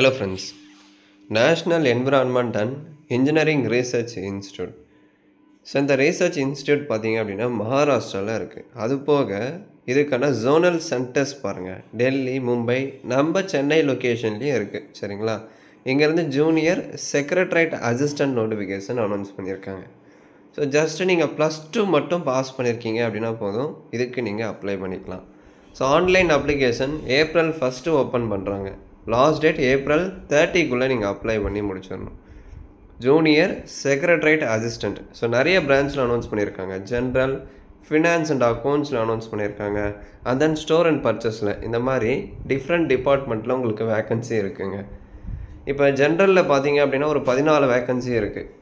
Hello friends, National Environment and Engineering Research Institute. So இந்த research institute பார்த்தீங்க அப்படின்னா மகாராஷ்டிராவில் இருக்குது. அது போக இதுக்கான ஜோனல் சென்டர்ஸ் பாருங்கள், டெல்லி, மும்பை, நம்ம சென்னை லொக்கேஷன்லேயும் இருக்குது. சரிங்களா? இங்கேருந்து junior secretariat assistant notification announce பண்ணியிருக்காங்க. ஸோ ஜஸ்ட்டு நீங்கள் +2 மட்டும் பாஸ் பண்ணியிருக்கீங்க அப்படின்னா போதும், இதுக்கு நீங்கள் அப்ளை பண்ணிக்கலாம். So online application April 1 open பண்ணுறாங்க. லாஸ்ட் டேட் April 30க்குள்ளே நீங்கள் அப்ளை பண்ணி முடிச்சிடணும். ஜூனியர் செக்ரட்டரியேட் அசிஸ்டண்ட், ஸோ நிறைய பிரான்ச்சில் அனௌன்ஸ் பண்ணியிருக்காங்க. ஜென்ரல், ஃபினான்ஸ் அண்ட் அக்கௌண்ட்ஸில் அனௌன்ஸ் பண்ணியிருக்காங்க. அண்ட் தென் ஸ்டோர் அண்ட் பர்ச்சேஸில், இந்த மாதிரி டிஃப்ரெண்ட் டிபார்ட்மெண்ட்டில் உங்களுக்கு வேக்கன்சி இருக்குங்க. இப்போ ஜென்ரலில் பார்த்தீங்க அப்படின்னா ஒரு 14 வேக்கன்சி இருக்குது.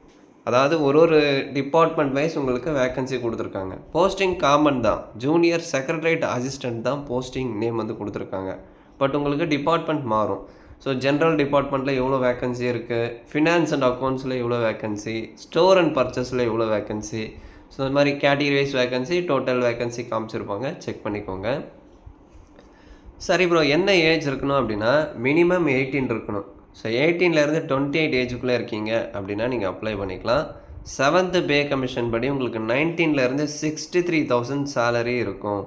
அதாவது ஒரு டிபார்ட்மெண்ட் வைஸ் உங்களுக்கு வேக்கன்சி கொடுத்துருக்காங்க. போஸ்டிங் காமன் தான், ஜூனியர் செக்ரட்டரியேட் அசிஸ்டண்ட் தான் போஸ்டிங் நேம் வந்து கொடுத்துருக்காங்க. பட் உங்களுக்கு டிபார்ட்மெண்ட் மாறும். ஸோ ஜென்ரல் டிபார்ட்மெண்ட்டில் எவ்வளோ வேக்கன்சி இருக்குது, ஃபினான்ஸ் அண்ட் அக்கௌண்ட்ஸில் எவ்வளோ வேக்கன்சி, ஸ்டோர் அண்ட் பர்ச்சேஸில் எவ்வளோ வேக்கன்சி, ஸோ இந்த மாதிரி category wise vacancy, total vacancy காமிச்சிருப்பாங்க, செக் பண்ணிக்கோங்க. சரி ப்ரோ, என்ன ஏஜ் இருக்கணும் அப்படின்னா மினிமம் 18 இருக்கணும். ஸோ 18லேருந்து 28 ஏஜுக்குள்ளே இருக்கீங்க அப்படின்னா நீங்கள் அப்ளை பண்ணிக்கலாம். 7th பே கமிஷன் படி உங்களுக்கு 19லேருந்து 63,000 சேலரி இருக்கும்.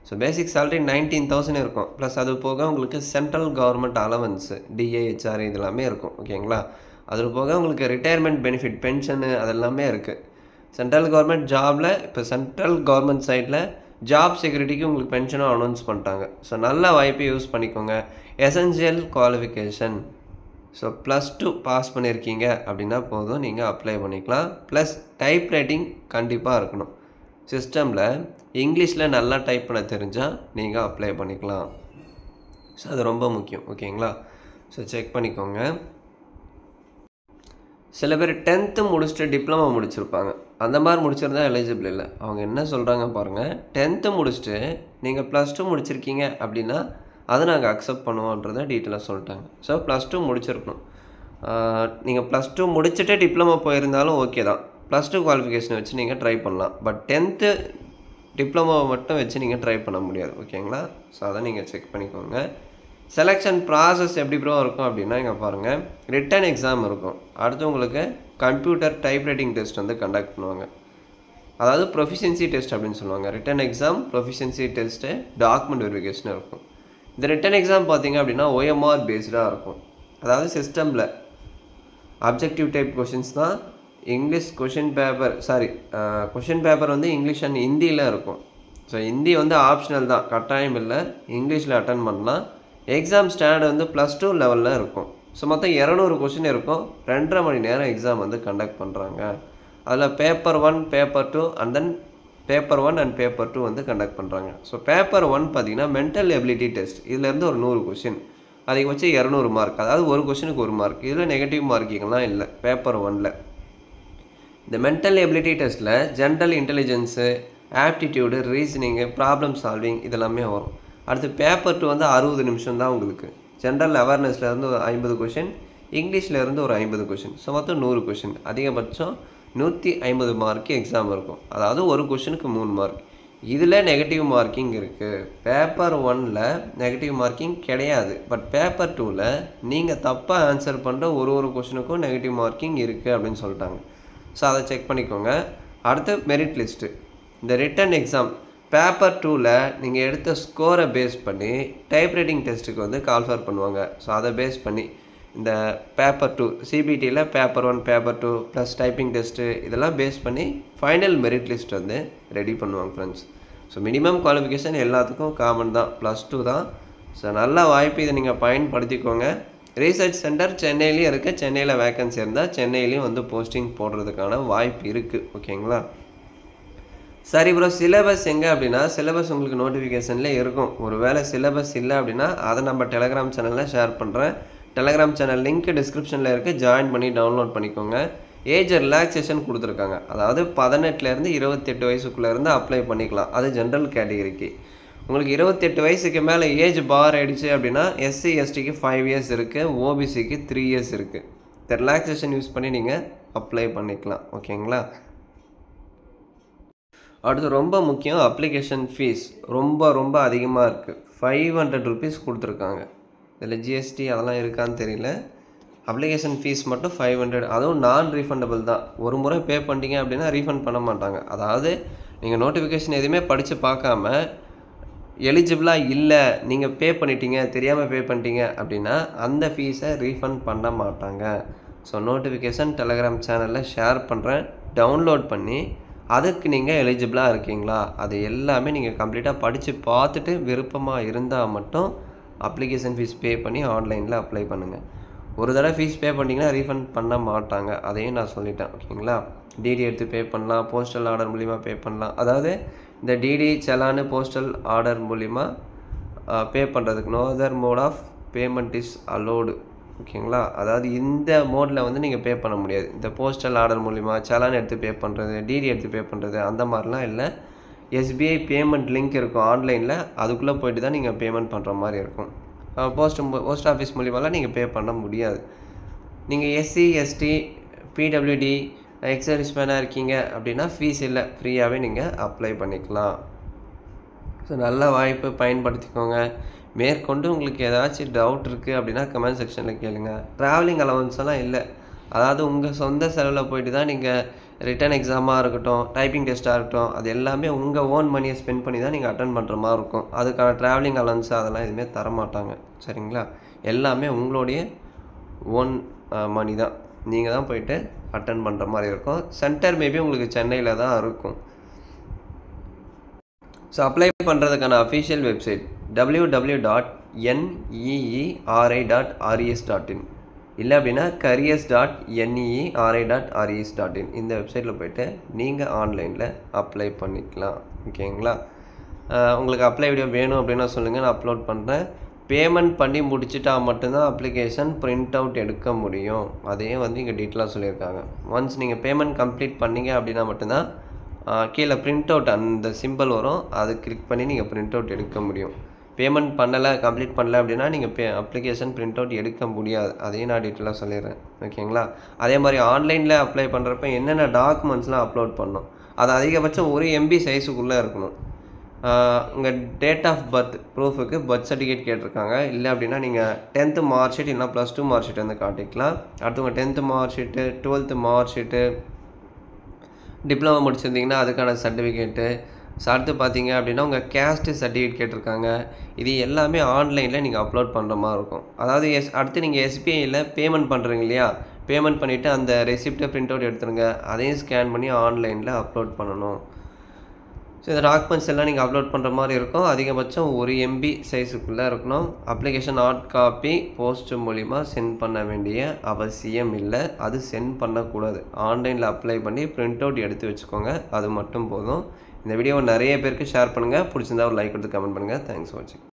ஸோ பேசிக் சேலரி 19,000 இருக்கும். ப்ளஸ் அது போக உங்களுக்கு சென்ட்ரல் கவர்மெண்ட் அலவன்ஸு, DAHR இதெல்லாமே இருக்கும். ஓகேங்களா? அது போக உங்களுக்கு ரிட்டையர்மெண்ட் பெனிஃபிட், பென்ஷனு அதெல்லாமே இருக்குது. சென்ட்ரல் கவர்மெண்ட் ஜாபில், இப்போ சென்ட்ரல் கவர்மெண்ட் சைடில் ஜாப் செக்யூரிட்டிக்கு உங்களுக்கு பென்ஷனும் அனௌன்ஸ் பண்ணிட்டாங்க. ஸோ நல்ல வாய்ப்பை யூஸ் பண்ணிக்கோங்க. எசென்ஷியல் குவாலிஃபிகேஷன், ஸோ +2 பாஸ் பண்ணியிருக்கீங்க அப்படின்னா போதும், நீங்கள் அப்ளை பண்ணிக்கலாம். ப்ளஸ் டைப் ரைட்டிங் கண்டிப்பாக இருக்கணும். சிஸ்டமில் இங்கிலீஷில் நல்லா டைப் பண்ண தெரிஞ்சால் நீங்கள் அப்ளை பண்ணிக்கலாம். ஸோ அது ரொம்ப முக்கியம். ஓகேங்களா? ஸோ செக் பண்ணிக்கோங்க. சில பேர் 10th முடிச்சுட்டு டிப்ளமோ முடிச்சிருப்பாங்க. அந்த மாதிரி முடிச்சிருந்தா எலிஜிபிள் இல்லை. அவங்க என்ன சொல்கிறாங்க பாருங்கள், 10th முடிச்சுட்டு நீங்கள் +2 முடிச்சிருக்கீங்க அப்படின்னா அதை நாங்கள் அக்செப்ட் பண்ணுவோன்றதை டீட்டெயிலாக சொல்லிட்டாங்க. ஸோ +2 முடிச்சிருக்கணும். நீங்கள் +2 முடிச்சுட்டு டிப்ளமோ போயிருந்தாலும் ஓகே தான். +2 குவாலிஃபிகேஷனை வச்சு நீங்கள் ட்ரை பண்ணலாம். பட் 10th டிப்ளமோவை மட்டும் வச்சு நீங்கள் ட்ரை பண்ண முடியாது. ஓகேங்களா? ஸோ அதை நீங்கள் செக் பண்ணிக்கோங்க. செலெக்ஷன் ப்ராசஸ் எப்படி ப்ரோ இருக்கும் அப்படின்னா, இங்கே பாருங்கள், ரிட்டன் எக்ஸாம் இருக்கும். அடுத்து உங்களுக்கு கம்ப்யூட்டர் டைப் ரைட்டிங் டெஸ்ட் வந்து கண்டக்ட் பண்ணுவாங்க. அதாவது ப்ரொஃபிஷியன்சி டெஸ்ட் அப்படின்னு சொல்லுவாங்க. Written exam, proficiency test, document verification இருக்கும். இந்த ரிட்டன் எக்ஸாம் பார்த்தீங்க அப்படின்னா OMR பேஸ்டாக இருக்கும். அதாவது சிஸ்டமில் அப்ஜெக்டிவ் டைப் கொஷின்ஸ் தான். இங்கிலீஷ் கொஷின் பேப்பர் வந்து இங்கிலீஷ் அண்ட் ஹிந்தியில் இருக்கும். ஸோ ஹிந்தி வந்து ஆப்ஷனல் தான், கட்டாயம் இல்லை. இங்கிலீஷில் அட்டன் பண்ணலாம். எக்ஸாம் ஸ்டாண்டர்ட் வந்து +2 லெவலில் இருக்கும். ஸோ மொத்தம் 200 கொஷின் இருக்கும். 2.5 மணி நேரம் எக்ஸாம் வந்து கண்டக்ட் பண்ணுறாங்க. அதில் paper 1, paper 2 and then paper 1 and paper 2 வந்து கண்டக்ட் பண்ணுறாங்க. ஸோ பேப்பர் 1 பார்த்தீங்கன்னா மென்டல் எபிலிட்டி டெஸ்ட். இதிலேருந்து ஒரு 100 கொஷின், அதிகபட்சம் 200 மார்க். அதாவது ஒரு கொஷினுக்கு 1 மார்க். இதில் நெகட்டிவ் மார்க்கிங்லாம் இல்லை பேப்பர் 1ல். இந்த மென்டல் எபிலிட்டி டெஸ்ட்டில் general intelligence, aptitude, reasoning, problem solving இதெல்லாமே வரும். அடுத்து பேப்பர் 2 வந்து 60 நிமிஷம் தான் உங்களுக்கு. ஜென்ரல் அவேர்னஸ்லேருந்து ஒரு 50 கொஷின், இங்கிலீஷ்லேருந்து ஒரு 50 கொஷின். ஸோ மொத்தம் 100 கொஷின், அதிகபட்சம் 150 மார்க்கு எக்ஸாம் இருக்கும். அதாவது ஒரு கொஷினுக்கு 3 மார்க். இதில் நெகட்டிவ் மார்க்கிங் இருக்குது. பேப்பர் 1ல் நெகட்டிவ் மார்க்கிங் கிடையாது. பட் பேப்பர் 2ல் நீங்கள் தப்பாக ஆன்சர் பண்ணுற ஒரு கொஷினுக்கும் நெகட்டிவ் மார்க்கிங் இருக்குது அப்படின்னு சொல்லிட்டாங்க. ஸோ அதை செக் பண்ணிக்கோங்க. அடுத்து மெரிட் லிஸ்ட்டு. இந்த ரிட்டன் எக்ஸாம் பேப்பர் 2ல் நீங்கள் எடுத்த ஸ்கோரை பேஸ் பண்ணி டைப் ரைட்டிங் டெஸ்ட்டுக்கு வந்து கால்ஃபர் பண்ணுவாங்க. ஸோ அதை பேஸ் பண்ணி இந்த பேப்பர் 2 CBTயில் paper 1, paper 2 plus typing test இதெல்லாம் பேஸ் பண்ணி ஃபைனல் மெரிட் லிஸ்ட் வந்து ரெடி பண்ணுவாங்க ஃப்ரெண்ட்ஸ். ஸோ மினிமம் குவாலிஃபிகேஷன் எல்லாத்துக்கும் காமன் தான், +2 தான். ஸோ நல்ல வாய்ப்பு, இதை நீங்கள் பயன்படுத்திக்கோங்க. ரிசர்ச் சென்டர் சென்னையிலையும் இருக்குது. சென்னையில் வேக்கன்சி இருந்தால் சென்னையிலையும் வந்து போஸ்டிங் போடுறதுக்கான வாய்ப்பு இருக்குது. ஓகேங்களா? சரி ப்ரோ, சிலபஸ் எங்கே அப்படின்னா, சிலபஸ் உங்களுக்கு நோட்டிஃபிகேஷனில் இருக்கும். ஒரு வேளை சிலபஸ் இல்லை அப்படின்னா அதை நம்ம டெலகிராம் சேனலில் ஷேர் பண்ணுறேன். டெலகிராம் சேனல் லிங்க் டிஸ்கிரிப்ஷனில் இருக்குது. ஜாயின் பண்ணி டவுன்லோட் பண்ணிக்கோங்க. ஏஜ் ரிலாக்ஸேஷன் கொடுத்துருக்காங்க. அதாவது 18லேருந்து 28 வயசுக்குள்ளேருந்து அப்ளை பண்ணிக்கலாம். அது ஜென்ரல் கேட்டகரிக்கு. உங்களுக்கு 28 வயசுக்கு மேலே ஏஜ் பார் ஆகிடுச்சு அப்படின்னா SC STக்கு 5 இயர்ஸ் இருக்குது, OBCக்கு 3 இயர்ஸ் இருக்குது. இந்த ரிலாக்ஸேஷன் யூஸ் பண்ணி நீங்கள் அப்ளை பண்ணிக்கலாம். ஓகேங்களா? அடுத்து ரொம்ப முக்கியம், அப்ளிகேஷன் ஃபீஸ் ரொம்ப அதிகமாக இருக்குது. 500 rupees கொடுத்துருக்காங்க. இதில் ஜிஎஸ்டி அதெல்லாம் இருக்கான்னு தெரியல. அப்ளிகேஷன் ஃபீஸ் மட்டும் 500, அதுவும் நான் ரீஃபண்டபிள் தான். ஒரு முறை பே பண்ணிட்டீங்க அப்படின்னா ரீஃபண்ட் பண்ண மாட்டாங்க. அதாவது நீங்கள் நோட்டிஃபிகேஷன் எதுவுமே படித்து பார்க்காம எலிஜிபிளாக இல்லை, நீங்கள் பே பண்ணிட்டீங்க, தெரியாமல் பே பண்ணிட்டீங்க அப்படின்னா அந்த ஃபீஸை ரீஃபண்ட் பண்ண மாட்டாங்க. ஸோ நோட்டிஃபிகேஷன் டெலகிராம் சேனலில் ஷேர் பண்ணுறேன், டவுன்லோட் பண்ணி அதுக்கு நீங்கள் எலிஜிபிளாக இருக்கீங்களா அது எல்லாமே நீங்கள் கம்ப்ளீட்டாக படித்து பார்த்துட்டு விருப்பமாக இருந்தால் மட்டும் அப்ளிகேஷன் ஃபீஸ் பே பண்ணி ஆன்லைனில் அப்ளை பண்ணுங்கள். ஒரு தடவை ஃபீஸ் பே பண்ணிங்கன்னா ரீஃபண்ட் பண்ண மாட்டாங்க, அதையும் நான் சொல்லிட்டேன். ஓகேங்களா? டிடி எடுத்து பே பண்ணலாம், போஸ்டல் ஆர்டர் மூலிமா பே பண்ணலாம். அதாவது இந்த டிடி செலானு போஸ்டல் ஆர்டர் மூலிமா பே பண்ணுறதுக்கு no other mode of payment is allowed. ஓகேங்களா? அதாவது இந்த மோடில் வந்து நீங்கள் பே பண்ண முடியாது. இந்த போஸ்டல் ஆர்டர் மூலிமா செலான் எடுத்து பே பண்ணுறது, டிடி எடுத்து பே பண்ணுறது அந்த மாதிரிலாம் இல்லை. எஸ்பிஐ பேமெண்ட் லிங்க் இருக்கும் ஆன்லைனில், அதுக்குள்ளே போய்ட்டு தான் நீங்கள் பேமெண்ட் பண்ணுற மாதிரி இருக்கும். போஸ்ட் ஆஃபீஸ் மூலிமாலாம் நீங்கள் பே பண்ண முடியாது. நீங்கள் எஸ்சி எஸ்டி பிடபிள்யூடி எக்ஸர்விஸ்மேனாக இருக்கீங்க அப்படின்னா ஃபீஸ் இல்லை, ஃப்ரீயாகவே நீங்கள் அப்ளை பண்ணிக்கலாம். ஸோ நல்ல வாய்ப்பு பயன்படுத்திக்கோங்க. மேற்கொண்டு உங்களுக்கு ஏதாச்சும் டவுட் இருக்குது அப்படின்னா கமெண்ட் செக்ஷனில் கேளுங்க. ட்ராவலிங் அலவன்ஸ் எல்லாம் இல்லை, அதாவது உங்கள் சொந்த செலவில் போயிட்டு தான் நீங்கள் ரிட்டன் எக்ஸாமாக இருக்கட்டும், டைப்பிங் டெஸ்ட்டாக இருக்கட்டும், அது எல்லாமே உங்கள் ஓன் மணியை ஸ்பெண்ட் பண்ணி தான் நீங்கள் அட்டன் பண்ணுற மாதிரி இருக்கும். அதுக்கான ட்ராவலிங் அலவன்ஸ் அதெல்லாம் எதுவுமே தரமாட்டாங்க. சரிங்களா? எல்லாமே உங்களுடைய ஓன் மணி தான், நீங்கள் தான் போயிட்டு அட்டன் பண்ணுற மாதிரி இருக்கும். சென்டர் மேபி உங்களுக்கு சென்னையில் தான் இருக்கும். ஸோ அப்ளை பண்ணுறதுக்கான அஃபிஷியல் வெப்சைட் www.neeri.res.in இல்லை அப்படின்னா careers.neeri.res.in இந்த வெப்சைட்டில் போய்ட்டு நீங்கள் ஆன்லைனில் அப்ளை பண்ணிக்கலாம். ஓகேங்களா? உங்களுக்கு அப்ளை வீடியோ வேணும் அப்படின்னா சொல்லுங்கள், நான் அப்லோட் பண்ணுறேன். பேமெண்ட் பண்ணி முடிச்சுட்டா மட்டும்தான் அப்ளிகேஷன் பிரிண்ட் அவுட் எடுக்க முடியும். அதையும் வந்து இங்கே டீட்டெயிலாக சொல்லியிருக்காங்க. ஒன்ஸ் நீங்கள் பேமெண்ட் கம்ப்ளீட் பண்ணிங்க அப்படின்னா மட்டும்தான் கீழே பிரிண்ட் அவுட் அந்த சிம்பிள் வரும், அது கிளிக் பண்ணி நீங்கள் பிரிண்ட் அவுட் எடுக்க முடியும். பேமெண்ட் பண்ணலை, கம்ப்ளீட் பண்ணலை அப்படின்னா நீங்கள் அப்ளிகேஷன் பிரிண்ட் அவுட் எடுக்க முடியாது. அதையும் நான் டீட்டெயிலாக சொல்லிடுறேன். ஓகேங்களா? அதே மாதிரி ஆன்லைனில் அப்ளை பண்ணுறப்ப என்னென்ன டாக்குமெண்ட்ஸ்லாம் அப்லோட் பண்ணணும், அது அதிகபட்சம் 1 MB சைஸுக்குள்ளே இருக்கணும். உங்கள் டேட் ஆஃப் பர்த் ப்ரூஃபுக்கு பர்த் சர்டிஃபிகேட் கேட்டிருக்காங்க. இல்லை அப்படின்னா நீங்கள் 10th மார்க் ஷீட் இல்லைனா +2 மார்க் ஷீட் வந்து காட்டிக்கலாம். அடுத்து உங்கள் 10th mark sheet, 12th mark sheet, diploma முடிச்சிருந்தீங்கன்னா அதுக்கான சர்டிஃபிகேட்டு. அடுத்து பார்த்தீங்க அப்படின்னா உங்கள் கேஸ்ட்டு சர்டிஃபிகேட் கேட்டிருக்காங்க. இது எல்லாமே ஆன்லைனில் நீங்கள் அப்லோட் பண்ணுற மாதிரி இருக்கும். அதாவது அடுத்து நீங்கள் எஸ்பிஐயில் பேமெண்ட் பண்ணுறீங்க இல்லையா, பேமெண்ட் பண்ணிவிட்டு அந்த ரெசிப்டை பிரிண்ட் அவுட் எடுத்துருங்க, அதையும் ஸ்கேன் பண்ணி ஆன்லைனில் அப்லோட் பண்ணணும். ஸோ இந்த டாக்குமெண்ட்ஸ் எல்லாம் நீங்கள் அப்லோட் பண்ணுற மாதிரி இருக்கும். அதிகபட்சம் 1 MB சைஸுக்குள்ளே இருக்கணும். அப்ளிகேஷன் ஹார்ட் காப்பி போஸ்ட் மூலிமா சென்ட் பண்ண வேண்டிய அவசியம் இல்லை, அது சென்ட் பண்ணக்கூடாது. ஆன்லைனில் அப்ளை பண்ணி பிரிண்ட் அவுட் எடுத்து வச்சுக்கோங்க, அது மட்டும் போதும். இந்த வீடியோவை நிறைய பேருக்கு ஷேர் பண்ணுங்கள். பிடிச்சிருந்தா ஒரு லைக் கொடுத்து கமெண்ட் பண்ணுங்கள். தேங்க்ஸ் ஃபார் வாட்சிங்.